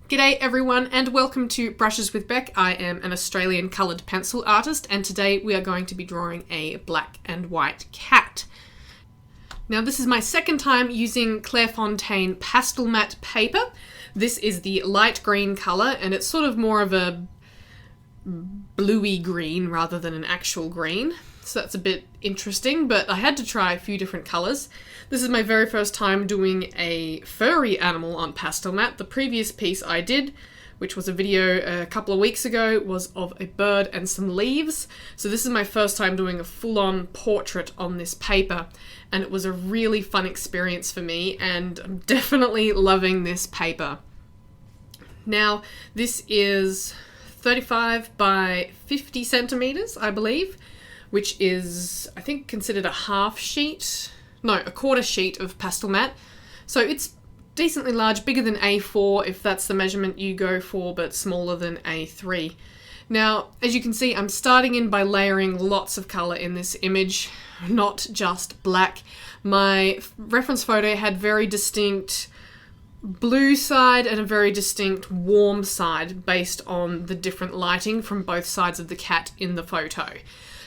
G'day everyone and welcome to Brushes with Beck. I am an Australian coloured pencil artist and today we are going to be drawing a black and white cat. Now this is my second time using Clairefontaine Pastelmat paper. This is the light green colour and it's sort of more of a bluey green rather than an actual green. So that's a bit interesting, but I had to try a few different colours. This is my very first time doing a furry animal on Pastelmat. The previous piece I did, which was a video a couple of weeks ago, was of a bird and some leaves. So this is my first time doing a full-on portrait on this paper, and it was a really fun experience for me, and I'm definitely loving this paper. Now, this is 35 by 50 centimeters, I believe, which is, I think, considered a a quarter sheet of Pastelmat. So it's decently large, bigger than A4 if that's the measurement you go for, but smaller than A3. Now, as you can see, I'm starting in by layering lots of colour in this image, not just black. My reference photo had very distinct blue side and a very distinct warm side based on the different lighting from both sides of the cat in the photo.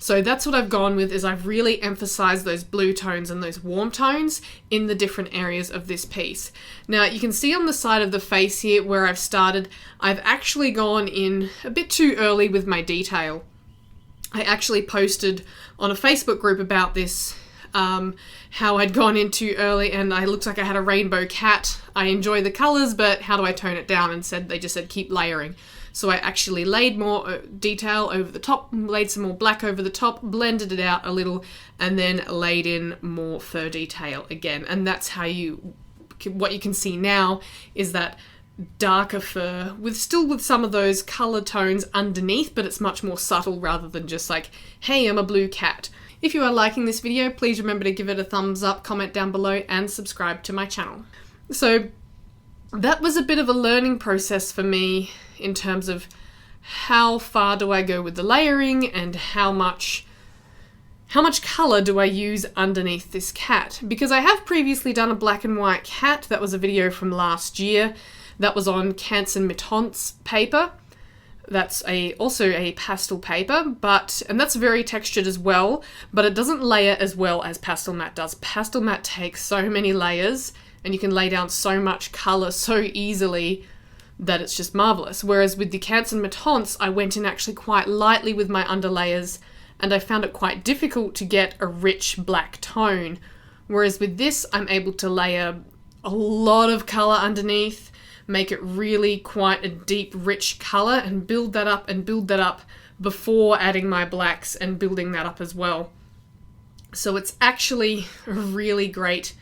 So that's what I've gone with, is I've really emphasized those blue tones and those warm tones in the different areas of this piece. Now you can see on the side of the face here where I've started, I've actually gone in a bit too early with my detail. I actually posted on a Facebook group about this, how I'd gone in too early and I looked like I had a rainbow cat. I enjoy the colors, but how do I tone it down? And they just said keep layering. So I actually laid more detail over the top, laid some more black over the top, blended it out a little, and then laid in more fur detail again. And that's how what you can see now is that darker fur still with some of those color tones underneath, but it's much more subtle rather than just like, hey, I'm a blue cat. If you are liking this video, please remember to give it a thumbs up, comment down below, and subscribe to my channel. So that was a bit of a learning process for me in terms of how far do I go with the layering and how much color do I use underneath this cat. Because I have previously done a black and white cat. That was a video from last year. That was on Canson Mitton's paper. That's also a pastel paper, and that's very textured as well, but it doesn't layer as well as Pastelmat does. Pastelmat takes so many layers and you can lay down so much color so easily that it's just marvelous. Whereas with the Canson Mitton's, I went in actually quite lightly with my underlayers and I found it quite difficult to get a rich black tone. Whereas with this, I'm able to layer a lot of color underneath, make it really quite a deep, rich color and build that up before adding my blacks and building that up as well. So it's actually a really great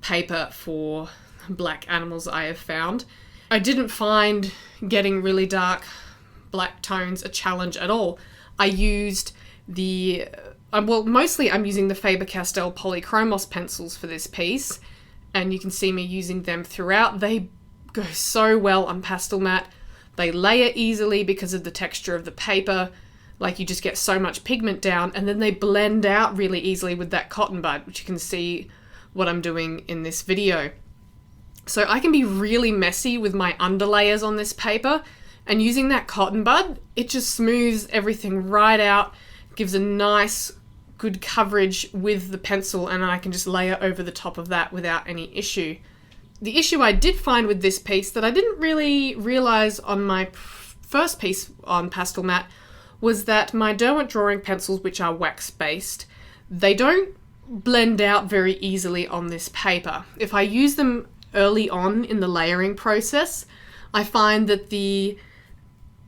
paper for black animals, I have found. I didn't find getting really dark black tones a challenge at all. I used mostly I'm using the Faber-Castell Polychromos pencils for this piece, and you can see me using them throughout. They go so well on Pastelmat. They layer easily because of the texture of the paper. Like, you just get so much pigment down, and then they blend out really easily with that cotton bud, which you can see what I'm doing in this video. So I can be really messy with my underlayers on this paper, and using that cotton bud, it just smooths everything right out, gives a nice, good coverage with the pencil, and I can just layer over the top of that without any issue. The issue I did find with this piece that I didn't really realize on my first piece on Pastelmat was that my derwent drawing pencils, which are wax-based, they don't blend out very easily on this paper. If I use them early on in the layering process, I find that the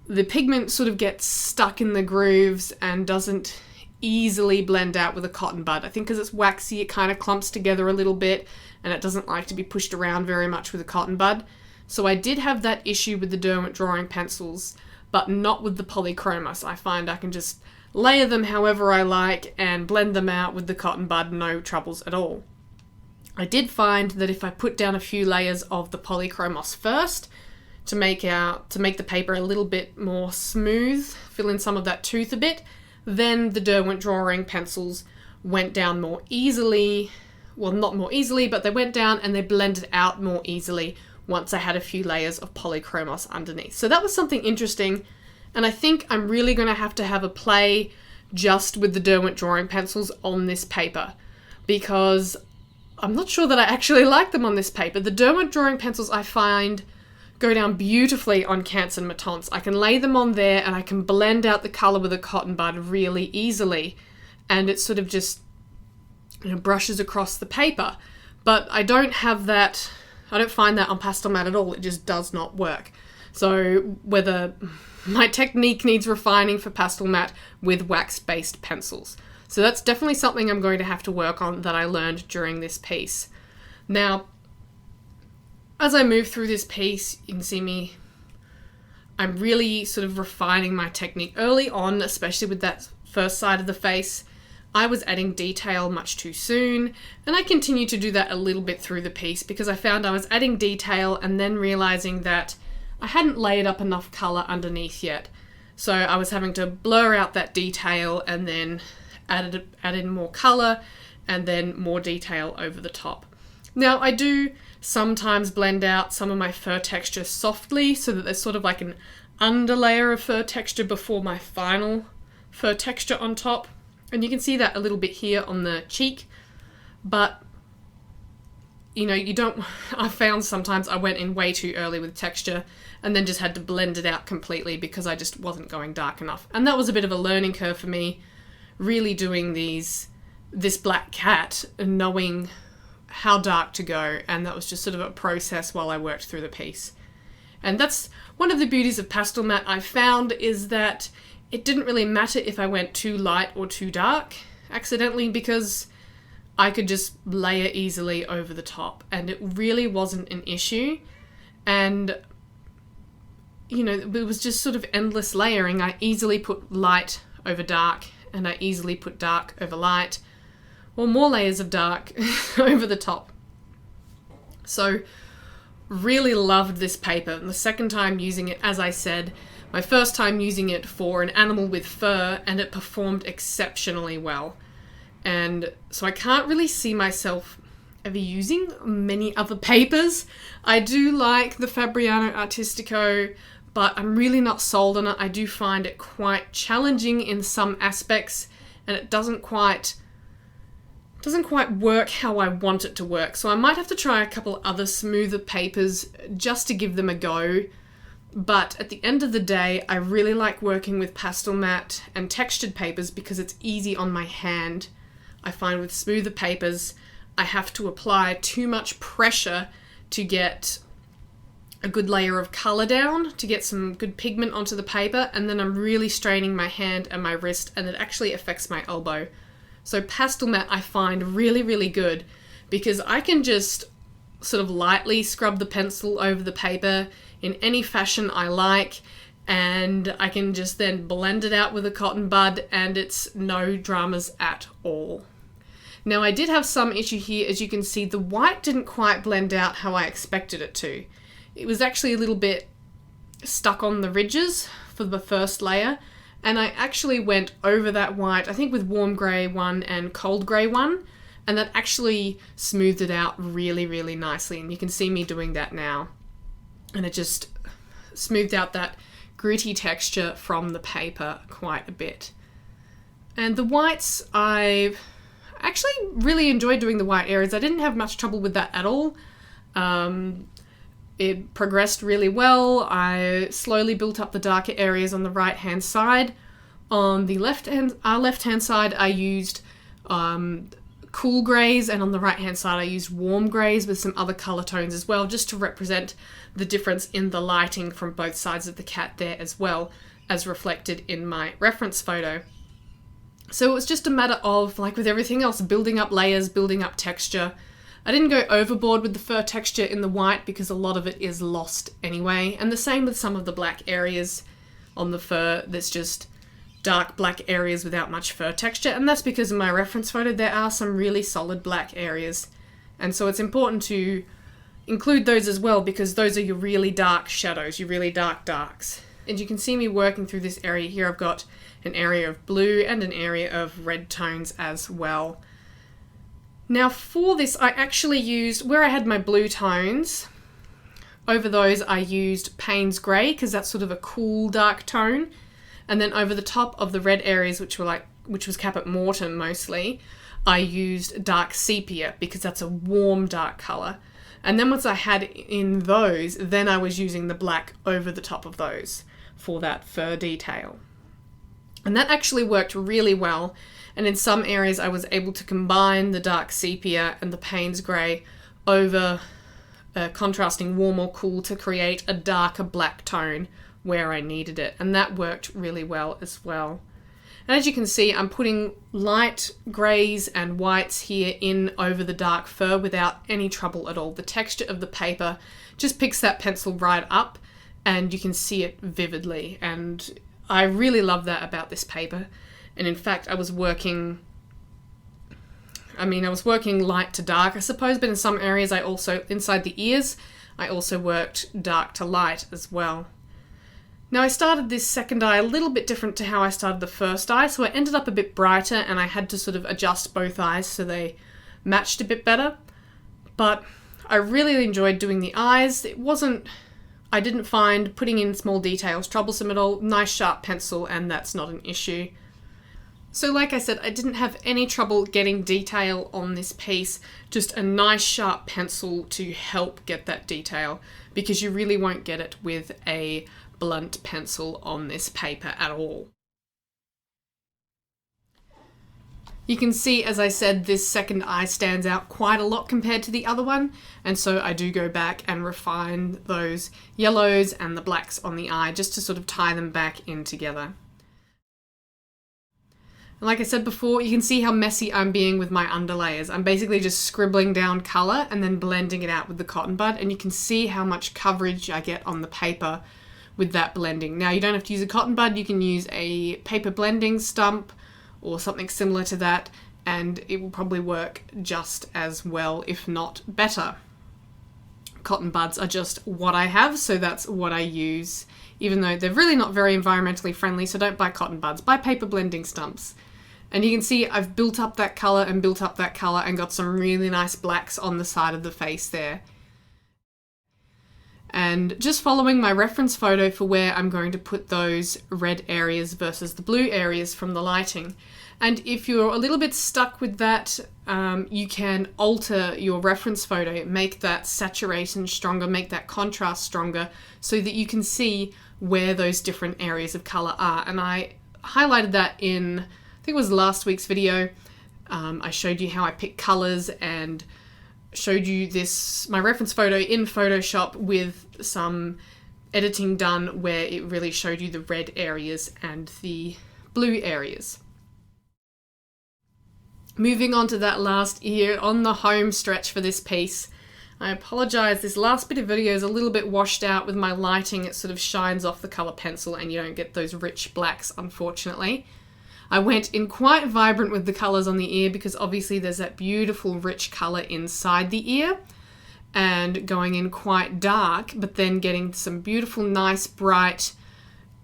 pigment sort of gets stuck in the grooves and doesn't easily blend out with a cotton bud. I think because it's waxy, it kind of clumps together a little bit and it doesn't like to be pushed around very much with a cotton bud. So I did have that issue with the derwent drawing pencils, but not with the Polychromos. I find I can just layer them however I like and blend them out with the cotton bud, no troubles at all. I did find that if I put down a few layers of the Polychromos first to make the paper a little bit more smooth, fill in some of that tooth a bit, then the derwent drawing pencils went down more easily. Well, not more easily, but they went down and they blended out more easily once I had a few layers of polychromos underneath. So that was something interesting, and I think I'm really going to have a play just with the Derwent drawing pencils on this paper, because I'm not sure that I actually like them on this paper. The Derwent drawing pencils I find go down beautifully on Canson Matons. I can lay them on there and I can blend out the colour with a cotton bud really easily, and it sort of just, you know, brushes across the paper. But I don't have that, I don't find that on Pastelmat at all. It just does not work. So whether my technique needs refining for Pastelmat with wax-based pencils. So that's definitely something I'm going to have to work on that I learned during this piece. Now, as I move through this piece, you can see I'm really sort of refining my technique. Early on, especially with that first side of the face, I was adding detail much too soon, and I continued to do that a little bit through the piece because I found I was adding detail and then realizing that I hadn't layered up enough colour underneath yet. So I was having to blur out that detail and then add in more colour and then more detail over the top. Now, I do sometimes blend out some of my fur texture softly so that there's sort of like an underlayer of fur texture before my final fur texture on top. And you can see that a little bit here on the cheek. But, you know, I found sometimes I went in way too early with texture and then just had to blend it out completely because I just wasn't going dark enough. And that was a bit of a learning curve for me, really doing this black cat and knowing how dark to go, and that was just sort of a process while I worked through the piece. And that's one of the beauties of Pastelmat I found, is that it didn't really matter if I went too light or too dark accidentally, because I could just layer easily over the top and it really wasn't an issue. And you know, it was just sort of endless layering. I easily put light over dark and I easily put dark over light, or more layers of dark over the top. So really loved this paper. The second time using it, as I said, my first time using it for an animal with fur, and it performed exceptionally well. And so I can't really see myself ever using many other papers. I do like the Fabriano Artistico, but I'm really not sold on it. I do find it quite challenging in some aspects, and it doesn't quite work how I want it to work. So I might have to try a couple other smoother papers just to give them a go. But at the end of the day, I really like working with Pastelmat and textured papers because it's easy on my hand. I find with smoother papers, I have to apply too much pressure to get a good layer of colour down, to get some good pigment onto the paper, and then I'm really straining my hand and my wrist, and it actually affects my elbow. So Pastelmat I find really, really good because I can just sort of lightly scrub the pencil over the paper in any fashion I like, and I can just then blend it out with a cotton bud, and it's no dramas at all. Now, I did have some issue here. As you can see, the white didn't quite blend out how I expected it to. It was actually a little bit stuck on the ridges for the first layer, and I actually went over that white, I think with warm grey one and cold grey one, and that actually smoothed it out really, really nicely, and you can see me doing that now. And it just smoothed out that gritty texture from the paper quite a bit. And the whites, I actually really enjoyed doing the white areas. I didn't have much trouble with that at all. It progressed really well. I slowly built up the darker areas on the right hand side. On the left hand side, I used cool greys, and on the right hand side I used warm greys with some other colour tones as well, just to represent the difference in the lighting from both sides of the cat there, as well as reflected in my reference photo. So it was just a matter of, like with everything else, building up layers, building up texture. I didn't go overboard with the fur texture in the white because a lot of it is lost anyway, and the same with some of the black areas on the fur. There's just dark black areas without much fur texture, and that's because in my reference photo there are some really solid black areas, and so it's important to include those as well, because those are your really dark shadows, your really dark darks. And you can see me working through this area here. I've got an area of blue and an area of red tones as well. Now for this, I actually used, where I had my blue tones, over those I used Payne's Grey because that's sort of a cool dark tone. And then over the top of the red areas, which was Caput Mortuum mostly, I used dark sepia because that's a warm dark colour. And then once I had in those, then I was using the black over the top of those for that fur detail. And that actually worked really well. And in some areas I was able to combine the dark sepia and the Payne's Grey over contrasting warm or cool to create a darker black tone where I needed it. And that worked really well as well. And as you can see, I'm putting light greys and whites here in over the dark fur without any trouble at all. The texture of the paper just picks that pencil right up and you can see it vividly. And I really love that about this paper. And in fact, I was working light to dark, I suppose, but in some areas I also, inside the ears, I also worked dark to light as well. Now I started this second eye a little bit different to how I started the first eye, so I ended up a bit brighter and I had to sort of adjust both eyes so they matched a bit better. But I really enjoyed doing the eyes. I didn't find putting in small details troublesome at all. Nice sharp pencil and that's not an issue. So like I said, I didn't have any trouble getting detail on this piece, just a nice sharp pencil to help get that detail because you really won't get it with a blunt pencil on this paper at all. You can see, as I said, this second eye stands out quite a lot compared to the other one, and so I do go back and refine those yellows and the blacks on the eye just to sort of tie them back in together. And like I said before, you can see how messy I'm being with my underlayers. I'm basically just scribbling down colour and then blending it out with the cotton bud, and you can see how much coverage I get on the paper with that blending. Now you don't have to use a cotton bud, you can use a paper blending stump or something similar to that and it will probably work just as well, if not better. Cotton buds are just what I have, so that's what I use, even though they're really not very environmentally friendly, so don't buy cotton buds, buy paper blending stumps. And you can see I've built up that colour and built up that colour and got some really nice blacks on the side of the face there. And just following my reference photo for where I'm going to put those red areas versus the blue areas from the lighting. And if you're a little bit stuck with that, you can alter your reference photo, make that saturation stronger, make that contrast stronger so that you can see where those different areas of colour are. And I highlighted that in, I think it was last week's video. I showed you how I pick colours and showed you my reference photo in Photoshop with some editing done where it really showed you the red areas and the blue areas. Moving on to that last ear on the home stretch for this piece. I apologise, this last bit of video is a little bit washed out with my lighting. It sort of shines off the colour pencil and you don't get those rich blacks, unfortunately. I went in quite vibrant with the colours on the ear because obviously there's that beautiful rich colour inside the ear, and going in quite dark but then getting some beautiful nice bright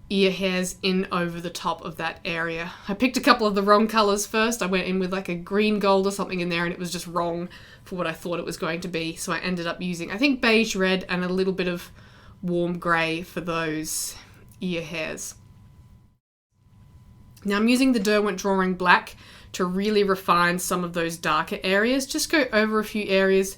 ear hairs in over the top of that area. I picked a couple of the wrong colours first. I went in with like a green gold or something in there and it was just wrong for what I thought it was going to be, so I ended up using I think beige red and a little bit of warm grey for those ear hairs. Now I'm using the Derwent Drawing Black to really refine some of those darker areas. Just go over a few areas,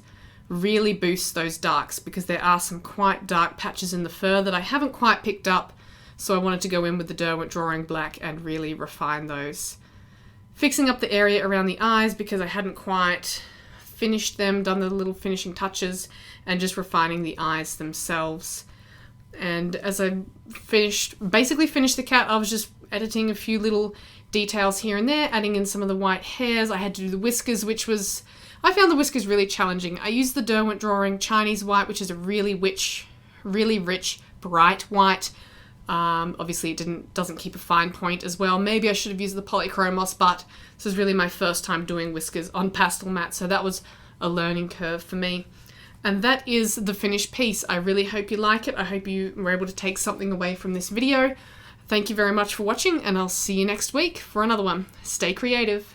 really boost those darks because there are some quite dark patches in the fur that I haven't quite picked up, so I wanted to go in with the Derwent Drawing Black and really refine those. Fixing up the area around the eyes because I hadn't quite finished them, done the little finishing touches, and just refining the eyes themselves. And as I basically finished the cat, I was just editing a few little details here and there, adding in some of the white hairs. I had to do the whiskers, I found the whiskers really challenging. I used the Derwent Drawing Chinese White, which is a really rich, bright white. Obviously it doesn't keep a fine point as well. Maybe I should have used the Polychromos, but this was really my first time doing whiskers on Pastelmat, so that was a learning curve for me. And that is the finished piece. I really hope you like it. I hope you were able to take something away from this video. Thank you very much for watching, and I'll see you next week for another one. Stay creative.